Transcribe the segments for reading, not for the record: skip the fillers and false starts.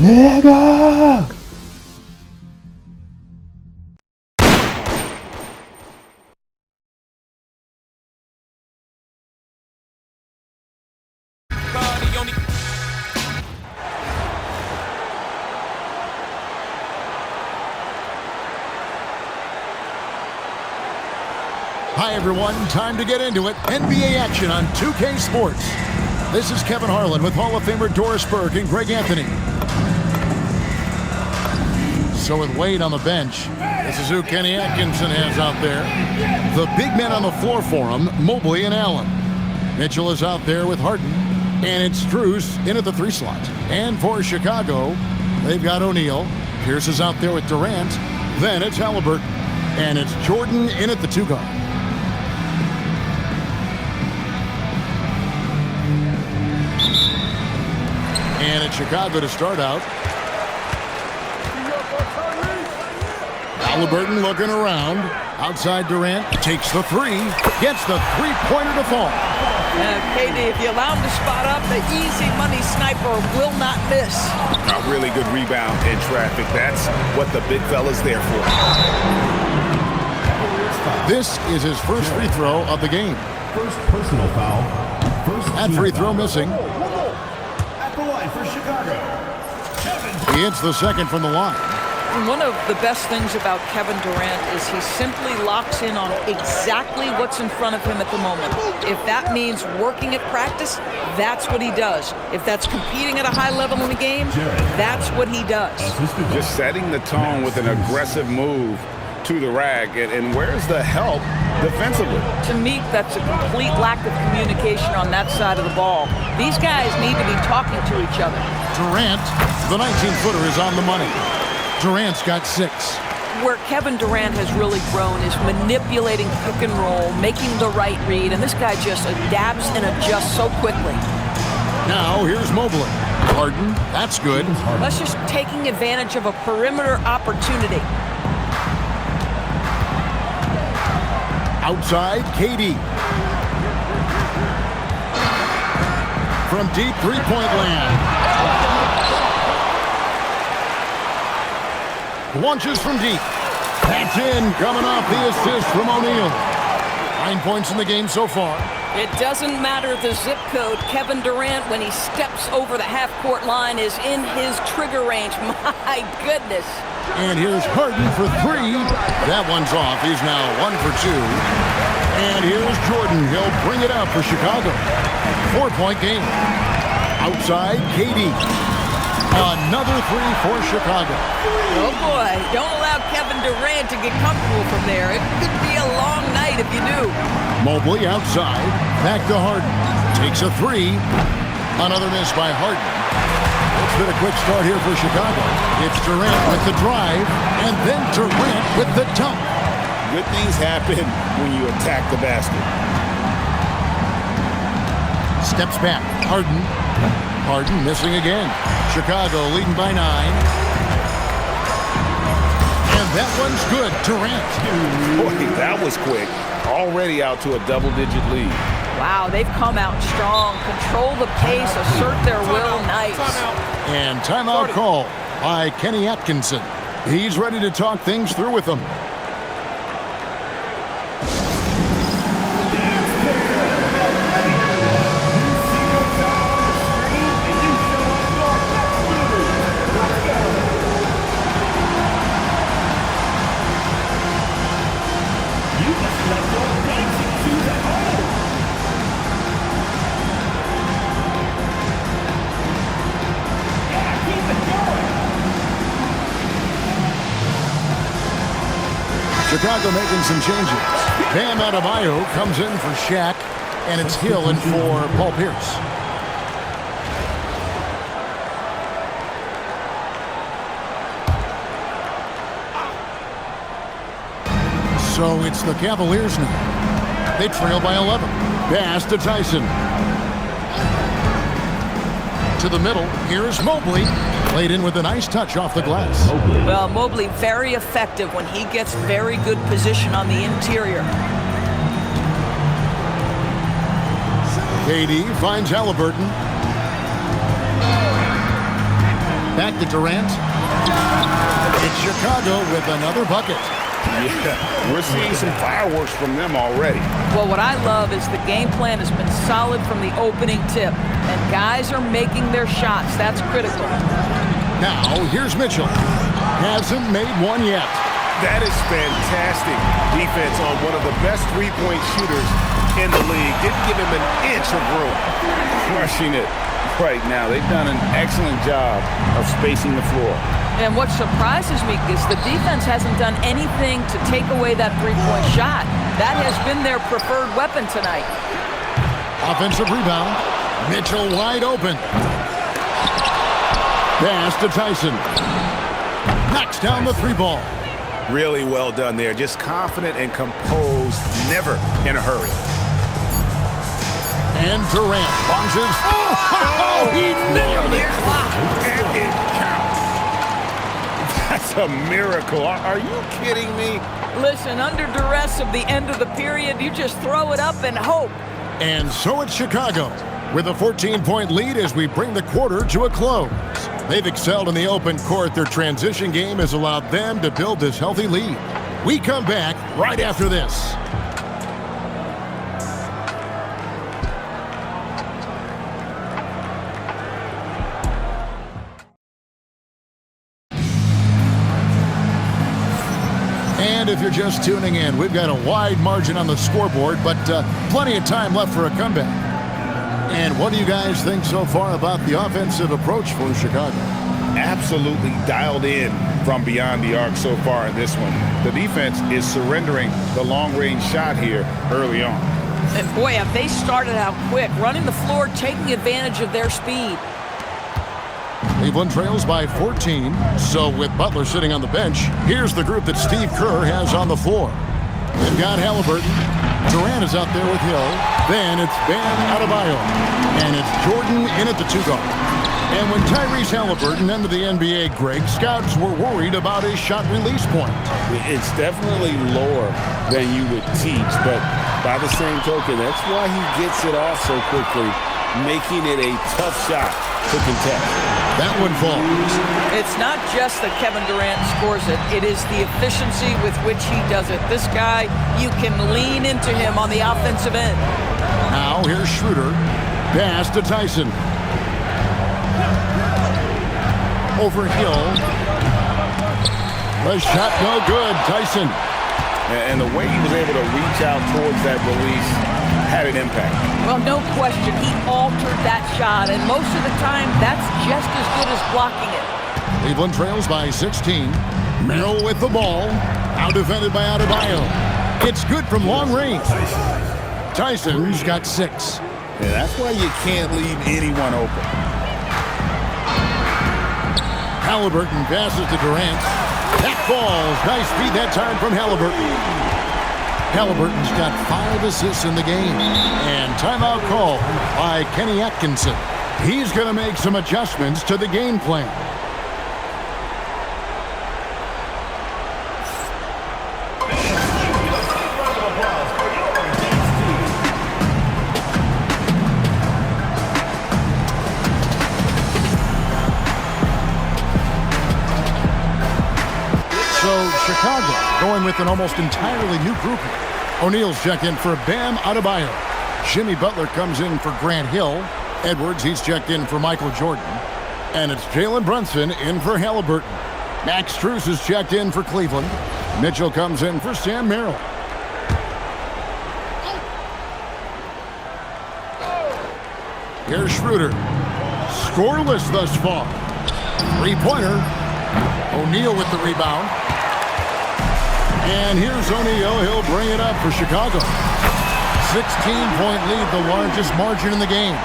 내가 Hi everyone, time to get into it. NBA action on 2K Sports. This is Kevin Harlan with Hall of Famer Doris Burke and Greg Anthony. So with Wade on the bench, this is who Kenny Atkinson has out there. The big men on the floor for him, Mobley and Allen. Mitchell is out there with Harden, and it's Strus in at the 3 slot. And for Chicago, they've got O'Neal. Pierce is out there with Durant. Then it's Halliburton, and it's Jordan in at the 2 guard. And it's Chicago to start out. Halliburton looking around. Outside Durant. Takes the 3. Gets the 3-pointer to fall. KD, if you allow him to spot up, the easy money sniper will not miss. A really good rebound in traffic. That's what the big fella's there for. This is his first free throw of the game. First personal foul. That free throw missing. At the line for Chicago. He hits the second from the line. And one of the best things about Kevin Durant is he simply locks in on exactly what's in front of him at the moment. If that means working at practice, that's what he does. If that's competing at a high level in the game, that's what he does. Just setting the tone with an aggressive move to the rack. And where's the help defensively? To me, that's a complete lack of communication on that side of the ball. These guys need to be talking to each other. Durant, the 19-footer is on the money. Durant's got 6. Where Kevin Durant has really grown is manipulating pick and roll, making the right read, and this guy just adapts and adjusts so quickly. Now here's Mobley. Harden, that's good. That's just taking advantage of a perimeter opportunity. Outside, KD. From deep 3-point land. Launches from deep. That's in, coming off the assist from O'Neal. 9 points in the game so far. It doesn't matter the zip code. Kevin Durant, when he steps over the half-court line, is in his trigger range. My goodness. And here's Harden for 3. That one's off. He's now 1 for 2. And here's Jordan. He'll bring it up for Chicago. 4-point game. Outside, KD. Another 3 for Chicago. Oh boy, don't allow Kevin Durant to get comfortable from there. It could be a long night if you do. Mobley outside, back to Harden. Takes a 3. Another miss by Harden. It's been a quick start here for Chicago. It's Durant with the drive, and then Durant with the dunk. Good things happen when you attack the basket. Steps back, Harden. Harden missing again. Chicago leading by 9. And that one's good. Durant. Boy, that was quick. Already out to a double-digit lead. Wow, they've come out strong. Control the pace, assert their will. Nice. And timeout call by Kenny Atkinson. He's ready to talk things through with them. Chicago making some changes. Bam Adebayo comes in for Shaq, and it's Hill in for Paul Pierce. So it's the Cavaliers now. They trail by 11. Pass to Tyson. To the middle. Here's Mobley. Played in with a nice touch off the glass. Well, Mobley very effective when he gets very good position on the interior. KD finds Halliburton. Back to Durant. It's Chicago with another bucket. Yeah, we're seeing some fireworks from them already. Well, what I love is the game plan has been solid from the opening tip, and guys are making their shots. That's critical. Now, here's Mitchell. Hasn't made one yet. That is fantastic defense on one of the best three-point shooters in the league. Didn't give him an inch of room. Crushing it right now. They've done an excellent job of spacing the floor. And what surprises me is the defense hasn't done anything to take away that three-point shot. That has been their preferred weapon tonight. Offensive rebound. Mitchell wide open. Pass to Tyson. Knocks down the three ball. Really well done there. Just confident and composed, never in a hurry. And Durant launches. Oh, he nailed it. And it counts. That's a miracle. Are you kidding me? Listen, under duress of the end of the period, you just throw it up and hope. And so it's Chicago with a 14-point lead as we bring the quarter to a close. They've excelled in the open court. Their transition game has allowed them to build this healthy lead. We come back right after this. And if you're just tuning in, we've got a wide margin on the scoreboard, but plenty of time left for a comeback. And what do you guys think so far about the offensive approach for Chicago? Absolutely dialed in from beyond the arc so far in this one. The defense is surrendering the long-range shot here early on. And boy, have they started out quick, running the floor, taking advantage of their speed. Cleveland trails by 14. So with Butler sitting on the bench, here's the group that Steve Kerr has on the floor. They've got Halliburton. Durant is out there with Hill. Then it's Bam Adebayo. And it's Jordan in at the two-guard. And when Tyrese Halliburton entered the NBA, Greg, scouts were worried about his shot release point. It's definitely lower than you would teach, but by the same token, that's why he gets it off so quickly, making it a tough shot to contest. That one falls. It's not just that Kevin Durant scores it. It is the efficiency with which he does it. This guy, you can lean into him on the offensive end. Now here's Schroeder. Pass to Tyson. Over Hill. The shot no good. Tyson. And the way he was able to reach out towards that release had an impact. Well, no question. He altered that shot, and most of the time, that's just as good as blocking it. Cleveland trails by 16. Merrill with the ball. Now defended by Adebayo. It's good from long range. Tyson's got 6. Yeah, that's why you can't leave anyone open. Halliburton passes to Durant. That falls. Nice feed that time from Halliburton. Halliburton's got 5 assists in the game. And timeout call by Kenny Atkinson. He's going to make some adjustments to the game plan. So Chicago going with an almost entirely new grouping. O'Neal's checked in for Bam Adebayo. Jimmy Butler comes in for Grant Hill. Edwards, he's checked in for Michael Jordan. And it's Jalen Brunson in for Halliburton. Max Strus is checked in for Cleveland. Mitchell comes in for Sam Merrill. Here's Schroeder. Scoreless thus far. Three-pointer. O'Neal with the rebound. And here's O'Neal. He'll bring it up for Chicago. 16-point lead, the largest margin in the game.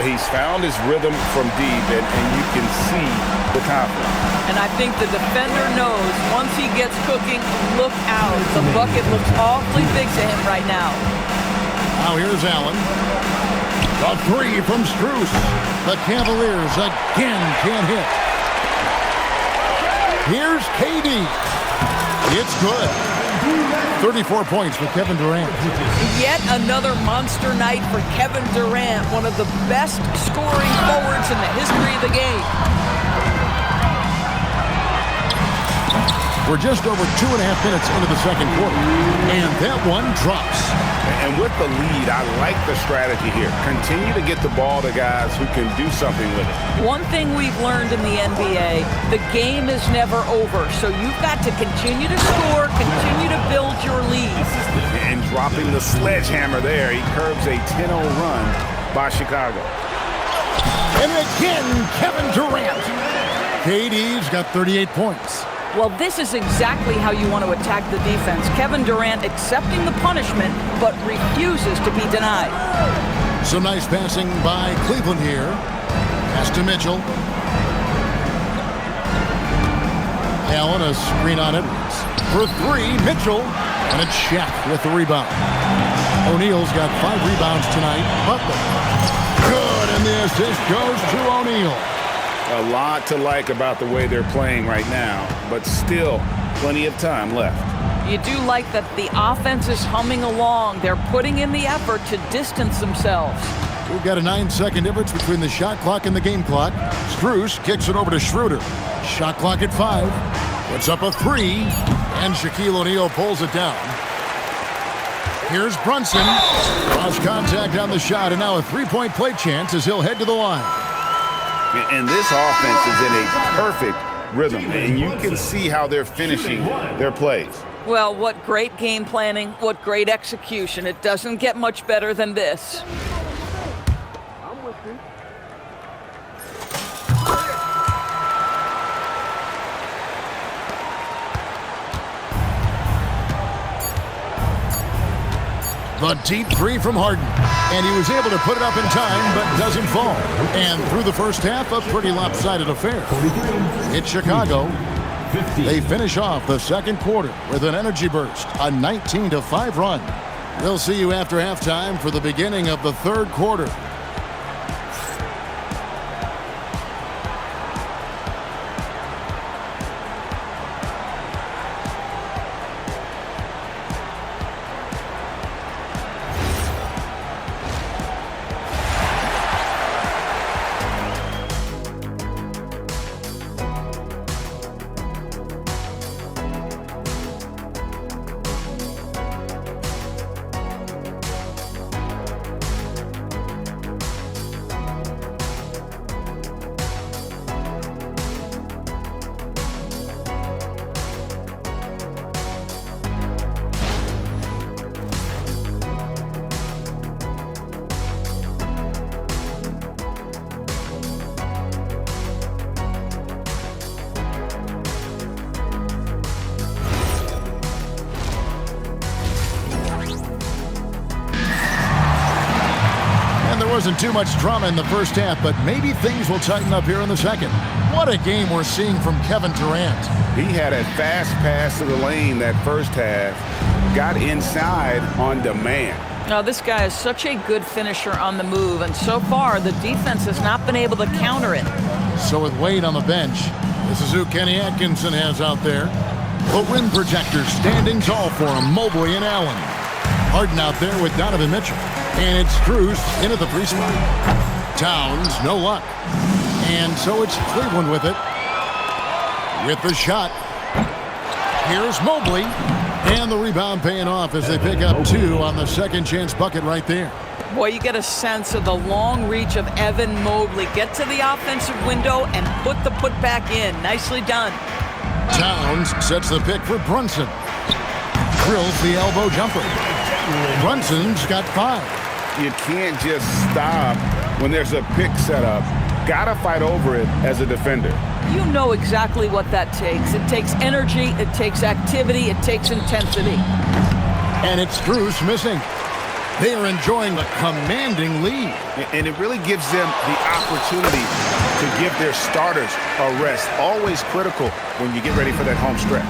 He's found his rhythm from deep, and you can see the confidence. And I think the defender knows once he gets cooking, look out. The bucket looks awfully big to him right now. Now here's Allen. The three from Strus. The Cavaliers again can't hit. Here's KD. It's good. 34 points for Kevin Durant. Yet another monster night for Kevin Durant, one of the best scoring forwards in the history of the game. We're just over 2.5 minutes into the second quarter. And that one drops. And with the lead, I like the strategy here. Continue to get the ball to guys who can do something with it. One thing we've learned in the NBA, the game is never over. So you've got to continue to score, continue to build your lead. And dropping the sledgehammer there, he curbs a 10-0 run by Chicago. And again, Kevin Durant. KD's got 38 points. Well, this is exactly how you want to attack the defense. Kevin Durant accepting the punishment, but refuses to be denied. Some nice passing by Cleveland here. Pass to Mitchell. Allen, a screen on Edwards. For three, Mitchell. And it's Shaq with the rebound. O'Neal's got 5 rebounds tonight. Butler. Good, and the assist goes to O'Neal. A lot to like about the way they're playing right now, but still plenty of time left. You do like that the offense is humming along. They're putting in the effort to distance themselves. We've got a 9-second difference between the shot clock and the game clock. Strus kicks it over to Schroeder. Shot clock at 5. Puts up a 3, and Shaquille O'Neal pulls it down. Here's Brunson. Cross contact on the shot, and now a 3-point play chance as he'll head to the line. And this offense is in a perfect rhythm, and you can see how they're finishing their plays. Well, what great game planning, what great execution. It doesn't get much better than this. The deep 3 from Harden. And he was able to put it up in time, but doesn't fall. And through the first half, a pretty lopsided affair. It's Chicago. They finish off the second quarter with an energy burst, a 19-5 run. We'll see you after halftime for the beginning of the third quarter. Wasn't too much drama in the first half, but maybe things will tighten up here in the second. What a game we're seeing from Kevin Durant. He had a fast pass to the lane that first half, got inside on demand. Now, this guy is such a good finisher on the move, and so far the defense has not been able to counter it. So with Wade on the bench, this is who Kenny Atkinson has out there. The win projectors standing tall for him, Mobley and Allen. Harden out there with Donovan Mitchell. And it's Strus into the free spot. Towns, no luck. And so it's Cleveland with it. With the shot. Here's Mobley. And the rebound paying off as they pick up 2 on the second chance bucket right there. Boy, you get a sense of the long reach of Evan Mobley. Get to the offensive window and put the putback in. Nicely done. Towns sets the pick for Brunson. Drills the elbow jumper. Brunson's got 5. You can't just stop when there's a pick set up. Gotta fight over it as a defender. You know exactly what that takes. It takes energy, it takes activity, it takes intensity. And it's Strus missing. They are enjoying a commanding lead. And it really gives them the opportunity to give their starters a rest. Always critical when you get ready for that home stretch.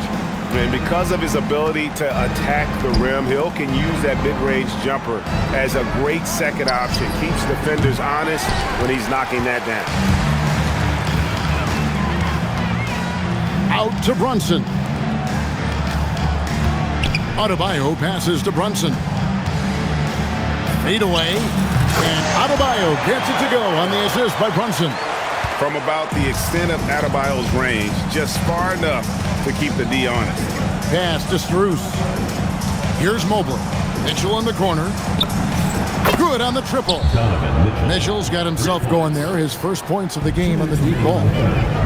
And because of his ability to attack the rim, Hill can use that mid-range jumper as a great second option. Keeps defenders honest when he's knocking that down. Out to Brunson. Adebayo passes to Brunson. Fade away. And Adebayo gets it to go on the assist by Brunson. From about the extent of Adebayo's range, just far enough to keep the D honest. Pass to Strus. Here's Mobley. Mitchell in the corner. Good on the triple. Mitchell's got himself going there. His first points of the game on the deep ball.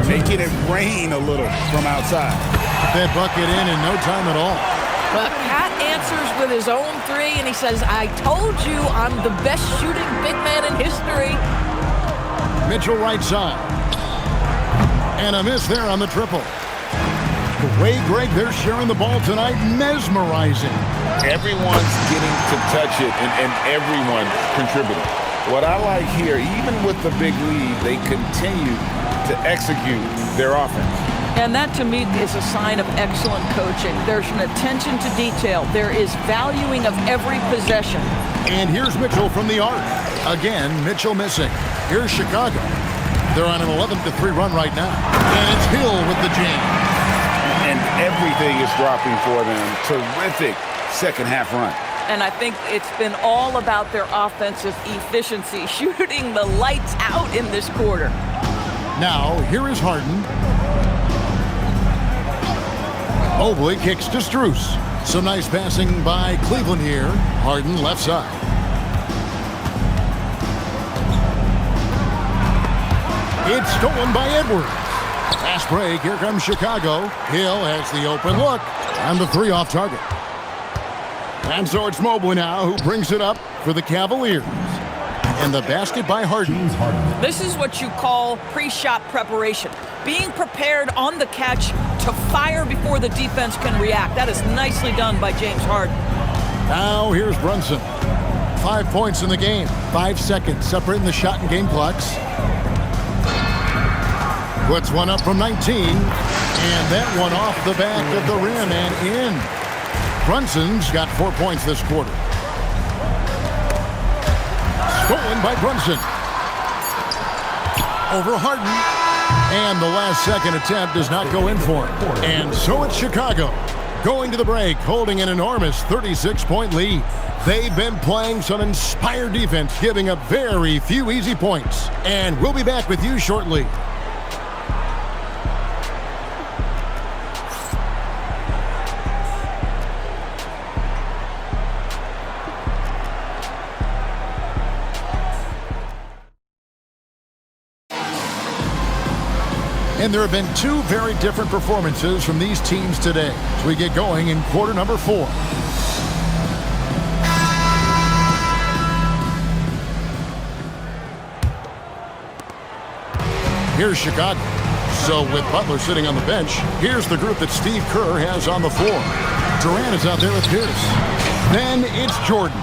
Making it rain a little from outside. That bucket in no time at all. Well, Pat answers with his own three, and he says, I told you I'm the best shooting big man in history. Mitchell right side. And a miss there on the triple. The way, Greg, they're sharing the ball tonight, mesmerizing. Everyone's getting to touch it, and everyone contributing. What I like here, even with the big lead, they continue to execute their offense. And that, to me, is a sign of excellent coaching. There's an attention to detail. There is valuing of every possession. And here's Mitchell from the arc. Again, Mitchell missing. Here's Chicago. They're on an 11-3 run right now. And it's Hill with the jam. And everything is dropping for them. Terrific second-half run. And I think it's been all about their offensive efficiency, shooting the lights out in this quarter. Now, here is Harden. Mobley kicks to Strus. Some nice passing by Cleveland here. Harden left side. It's stolen by Edwards. Fast break. Here comes Chicago. Hill has the open look. And the three off target. And so it's Mobley now who brings it up for the Cavaliers. And the basket by Harden. This is what you call pre-shot preparation. Being prepared on the catch to fire before the defense can react. That is nicely done by James Harden. Now here's Brunson. 5 points in the game. 5 seconds separating the shot and game clocks. Puts one up from 19. And that one off the back of the rim and in. Brunson's got 4 points this quarter. Stolen by Brunson. Over Harden. And the last second attempt does not go in for him. And so it's Chicago going to the break, holding an enormous 36-point lead. They've been playing some inspired defense, giving up very few easy points. And we'll be back with you shortly. And there have been two very different performances from these teams today as we get going in quarter number 4. Here's Chicago. So with Butler sitting on the bench, here's the group that Steve Kerr has on the floor. Durant is out there with Pierce. Then it's Jordan.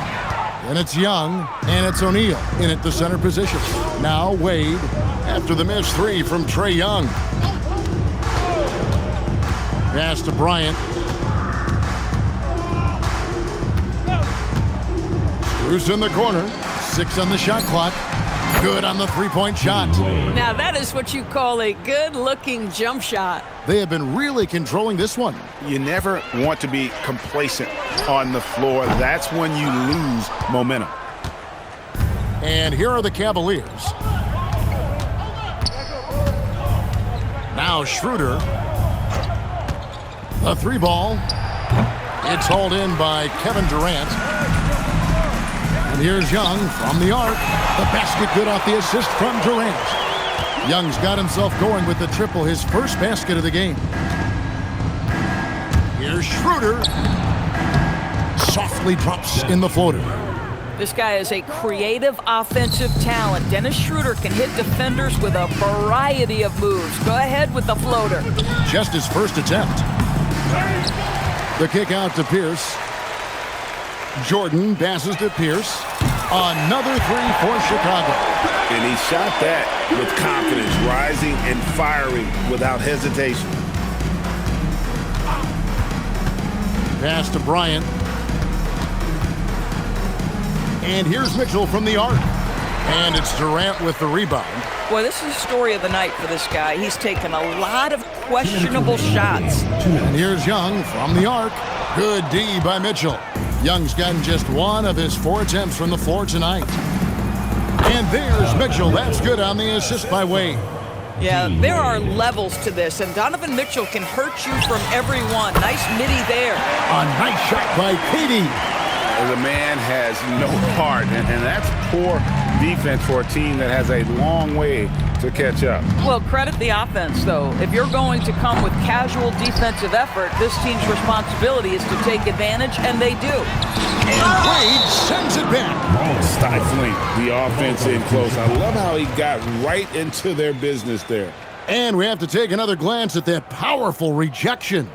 And it's Young, and it's O'Neal in at the center position. Now Wade after the missed three from Trae Young. Pass to Bryant. Strus in the corner. 6 on the shot clock. Good on the three-point shot. Now that is what you call a good-looking jump shot. They have been really controlling this one. You never want to be complacent on the floor. That's when you lose momentum. And here are the Cavaliers. Now Schroeder. The three ball. It's hauled in by Kevin Durant. And here's Young from the arc. The basket good off the assist from Durant. Young's got himself going with the triple, his first basket of the game. Here's Schroeder. Softly drops in the floater. This guy is a creative offensive talent. Dennis Schroeder can hit defenders with a variety of moves. Go ahead with the floater. Just his first attempt. The kick out to Pierce. Jordan passes to Pierce. Another three for Chicago. And he shot that with confidence, rising and firing without hesitation. Pass to Bryant. And here's Mitchell from the arc. And it's Durant with the rebound. Boy, this is the story of the night for this guy. He's taken a lot of questionable shots. And here's Young from the arc. Good D by Mitchell. Young's gotten just one of his 4 attempts from the floor tonight. And there's Mitchell. That's good on the assist by Wade. Yeah, there are levels to this, and Donovan Mitchell can hurt you from everyone. Nice midi there. A nice shot by Katie. The man has no heart, and that's poor defense for a team that has a long way to catch up. Well, credit the offense, though. If you're going to come with casual defensive effort, this team's responsibility is to take advantage, and they do. And Wade sends it back. Stifling the offense in close. I love how he got right into their business there. And we have to take another glance at that powerful rejection.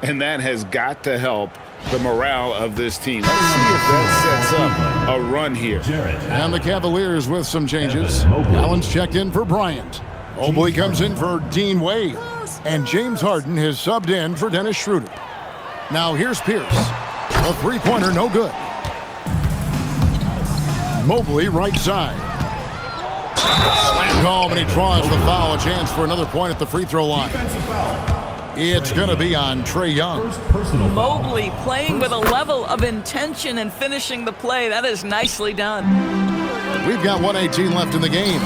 And that has got to help the morale of this team. Let's see if that sets up a run here. And the Cavaliers with some changes. Allen's checked in for Bryant. Mobley comes in for Dean Wade. And James Harden has subbed in for Dennis Schroeder. Now here's Pierce. A three-pointer, no good. Mobley right side. Slam call, and he draws the foul. A chance for another point at the free throw line. It's going to be on Trae Young. Mobley playing with a level of intention and finishing the play. That is nicely done. We've got 1:18 left in the game.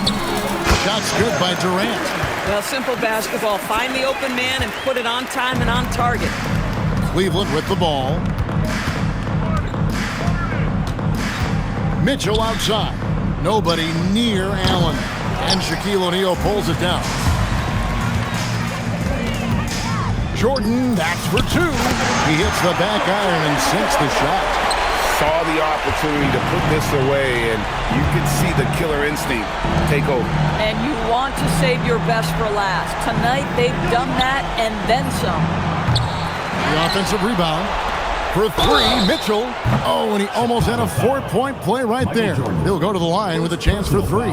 Shot's good by Durant. Well, simple basketball. Find the open man and put it on time and on target. Cleveland with the ball. Mitchell outside. Nobody near Allen. And Shaquille O'Neal pulls it down. Jordan, that's for two. He hits the back iron and sinks the shot. Saw the opportunity to put this away, and you can see the killer instinct take over. And you want to save your best for last. Tonight, they've done that and then some. The offensive rebound for three, Mitchell. Oh, and he almost had a four-point play right there. He'll go to the line with a chance for three.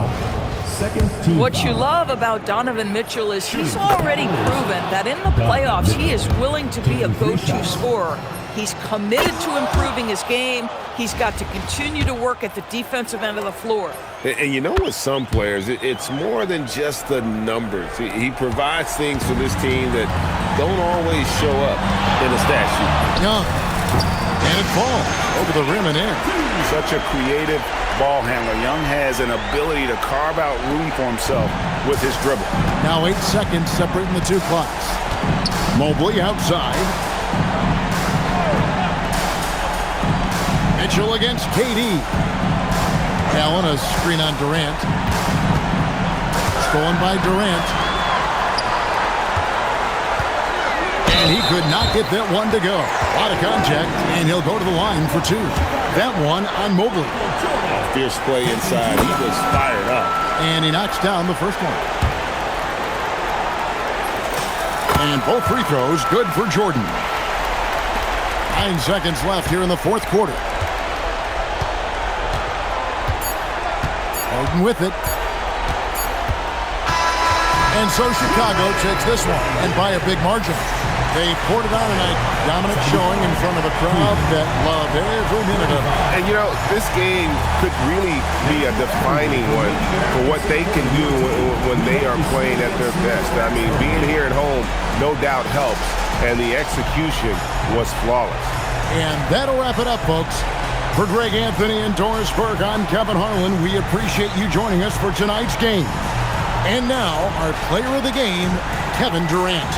What you love about Donovan Mitchell is he's already proven that in the playoffs he is willing to be a go-to scorer. He's committed to improving his game. He's got to continue to work at the defensive end of the floor. And you know, with some players, it's more than just the numbers. He provides things for this team that don't always show up in a stat sheet. Young, and it falls over the rim and in. Such a creative ball handler. Young has an ability to carve out room for himself with his dribble. Now 8 seconds separating the two clocks. Mobley outside. Mitchell against KD. Allen, a screen on Durant. Stolen by Durant. And he could not get that one to go. A lot of contact, and he'll go to the line for two. That one on Mobley. Fierce play inside. He was fired up. And he knocks down the first one. And both free throws good for Jordan. 9 seconds left here in the fourth quarter. Harden with it. And so Chicago takes this one, and by a big margin. They poured it on tonight. Dominant showing in front of a crowd that loved every minute of it. And, you know, this game could really be a defining one for what they can do when they are playing at their best. I mean, being here at home no doubt helps, and the execution was flawless. And that'll wrap it up, folks. For Greg Anthony and Doris Burke, I'm Kevin Harlan. We appreciate you joining us for tonight's game. And now, our player of the game, Kevin Durant.